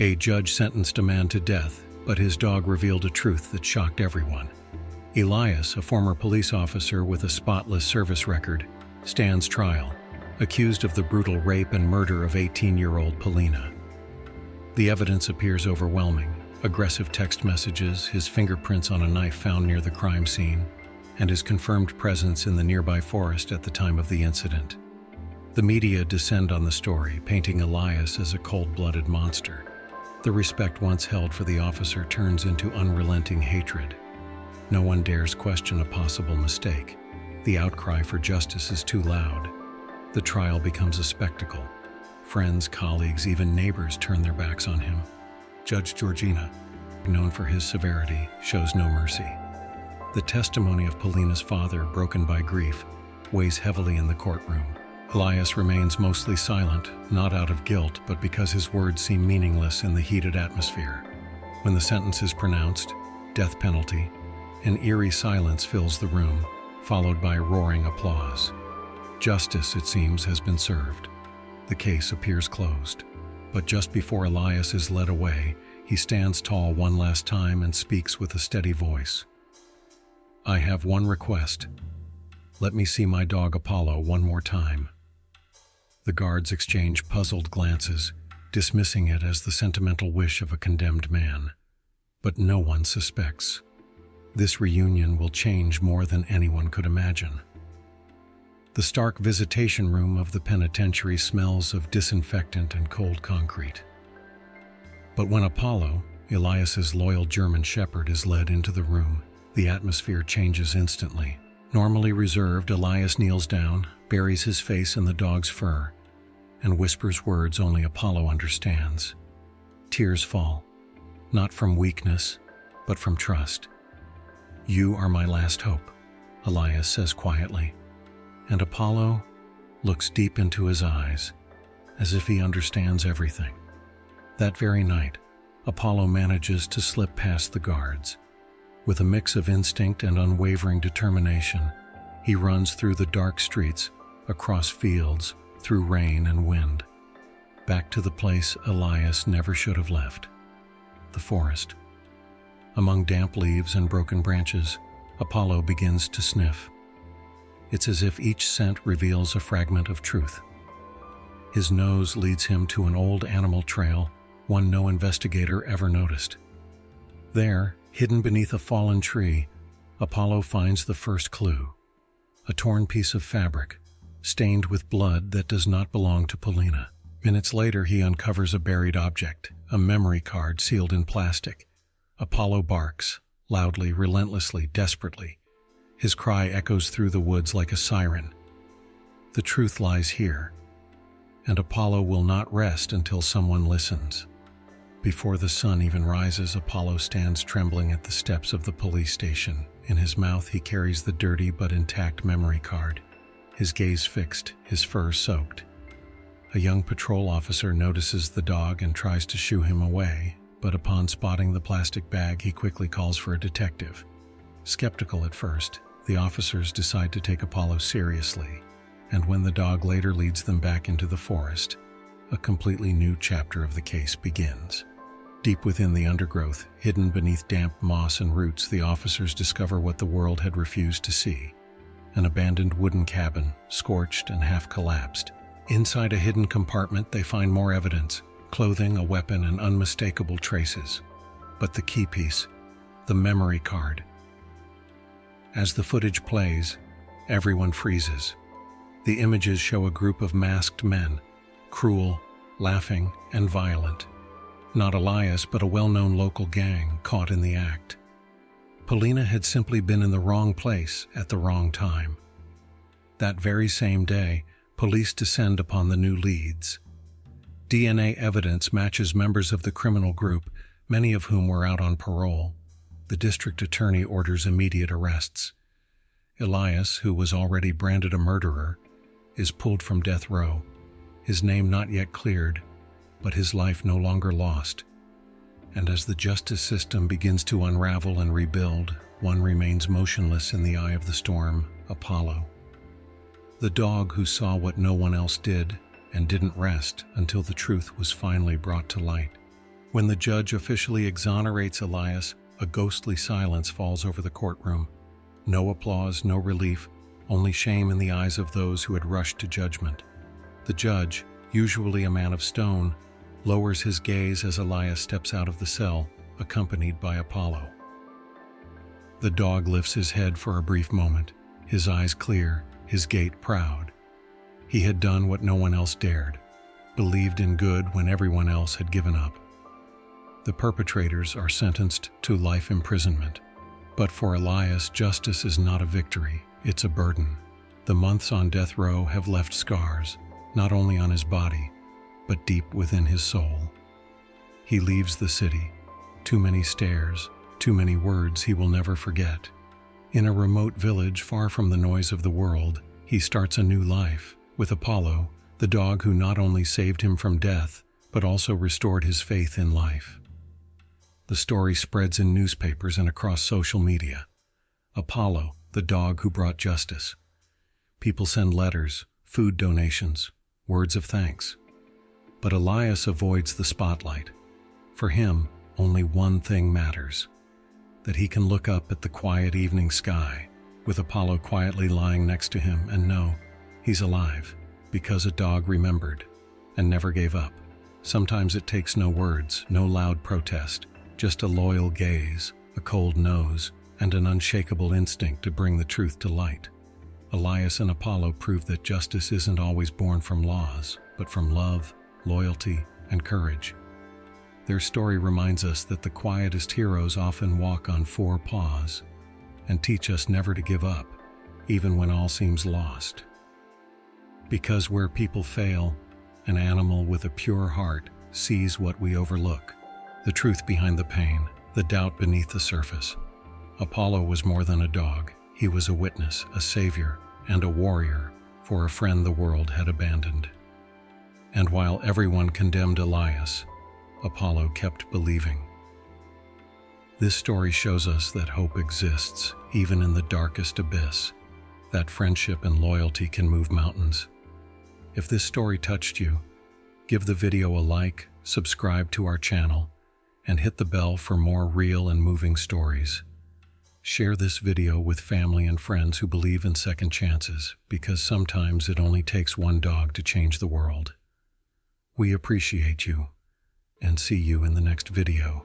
A judge sentenced a man to death, but his dog revealed a truth that shocked everyone. Elias, a former police officer with a spotless service record, stands trial, accused of the brutal rape and murder of 18-year-old Paulina. The evidence appears overwhelming: aggressive text messages, his fingerprints on a knife found near the crime scene, and his confirmed presence in the nearby forest at the time of the incident. The media descend on the story, painting Elias as a cold-blooded monster. The respect once held for the officer turns into unrelenting hatred. No one dares question a possible mistake. The outcry for justice is too loud. The trial becomes a spectacle. Friends, colleagues, even neighbors turn their backs on him. Judge Georgina, known for his severity, shows no mercy. The testimony of Paulina's father, broken by grief, weighs heavily in the courtroom. Elias remains mostly silent, not out of guilt, but because his words seem meaningless in the heated atmosphere. When the sentence is pronounced, death penalty, an eerie silence fills the room, followed by roaring applause. Justice, it seems, has been served. The case appears closed. But just before Elias is led away, he stands tall one last time and speaks with a steady voice. "I have one request. Let me see my dog Apollo one more time." The guards exchange puzzled glances, dismissing it as the sentimental wish of a condemned man. But no one suspects. This reunion will change more than anyone could imagine. The stark visitation room of the penitentiary smells of disinfectant and cold concrete. But when Apollo, Elias's loyal German shepherd, is led into the room, the atmosphere changes instantly. Normally reserved, Elias kneels down, buries his face in the dog's fur, and whispers words only Apollo understands. Tears fall, not from weakness, but from trust. "You are my last hope," Elias says quietly, and Apollo looks deep into his eyes, as if he understands everything. That very night, Apollo manages to slip past the guards. With a mix of instinct and unwavering determination, he runs through the dark streets, across fields, through rain and wind, back to the place Elias never should have left: the forest. Among damp leaves and broken branches, Apollo begins to sniff. It's as if each scent reveals a fragment of truth. His nose leads him to an old animal trail, one no investigator ever noticed. There, hidden beneath a fallen tree, Apollo finds the first clue: a torn piece of fabric, stained with blood that does not belong to Paulina. Minutes later, he uncovers a buried object, a memory card sealed in plastic. Apollo barks, loudly, relentlessly, desperately. His cry echoes through the woods like a siren. The truth lies here, and Apollo will not rest until someone listens. Before the sun even rises, Apollo stands trembling at the steps of the police station. In his mouth, he carries the dirty but intact memory card, his gaze fixed, his fur soaked. A young patrol officer notices the dog and tries to shoo him away, but upon spotting the plastic bag, he quickly calls for a detective. Skeptical at first, the officers decide to take Apollo seriously, and when the dog later leads them back into the forest, a completely new chapter of the case begins. Deep within the undergrowth, hidden beneath damp moss and roots, the officers discover what the world had refused to see: an abandoned wooden cabin, scorched and half-collapsed. Inside a hidden compartment, they find more evidence: clothing, a weapon, and unmistakable traces. But the key piece, the memory card. As the footage plays, everyone freezes. The images show a group of masked men, cruel, laughing, and violent. Not Elias, but a well-known local gang caught in the act. Paulina had simply been in the wrong place at the wrong time. That very same day, police descend upon the new leads. DNA evidence matches members of the criminal group, many of whom were out on parole. The district attorney orders immediate arrests. Elias, who was already branded a murderer, is pulled from death row, his name not yet cleared, but his life no longer lost. And as the justice system begins to unravel and rebuild, one remains motionless in the eye of the storm: Apollo. The dog who saw what no one else did and didn't rest until the truth was finally brought to light. When the judge officially exonerates Elias, a ghostly silence falls over the courtroom. No applause, no relief, only shame in the eyes of those who had rushed to judgment. The judge, usually a man of stone, lowers his gaze as Elias steps out of the cell, accompanied by Apollo. The dog lifts his head for a brief moment, his eyes clear, his gait proud. He had done what no one else dared, believed in good when everyone else had given up. The perpetrators are sentenced to life imprisonment. But for Elias, justice is not a victory, it's a burden. The months on death row have left scars, not only on his body, but deep within his soul. He leaves the city. Too many stares, too many words he will never forget. In a remote village far from the noise of the world, he starts a new life with Apollo, the dog who not only saved him from death, but also restored his faith in life. The story spreads in newspapers and across social media. Apollo, the dog who brought justice. People send letters, food donations, words of thanks. But Elias avoids the spotlight. For him, only one thing matters: that he can look up at the quiet evening sky, with Apollo quietly lying next to him, and know he's alive, because a dog remembered and never gave up. Sometimes it takes no words, no loud protest, just a loyal gaze, a cold nose, and an unshakable instinct to bring the truth to light. Elias and Apollo prove that justice isn't always born from laws, but from love, loyalty, and courage. Their story reminds us that the quietest heroes often walk on four paws and teach us never to give up, even when all seems lost. Because where people fail, an animal with a pure heart sees what we overlook: the truth behind the pain, the doubt beneath the surface. Apollo was more than a dog. He was a witness, a savior, and a warrior for a friend the world had abandoned. And while everyone condemned Elias, Apollo kept believing. This story shows us that hope exists, even in the darkest abyss, that friendship and loyalty can move mountains. If this story touched you, give the video a like, subscribe to our channel, and hit the bell for more real and moving stories. Share this video with family and friends who believe in second chances, because sometimes it only takes one dog to change the world. We appreciate you, and see you in the next video.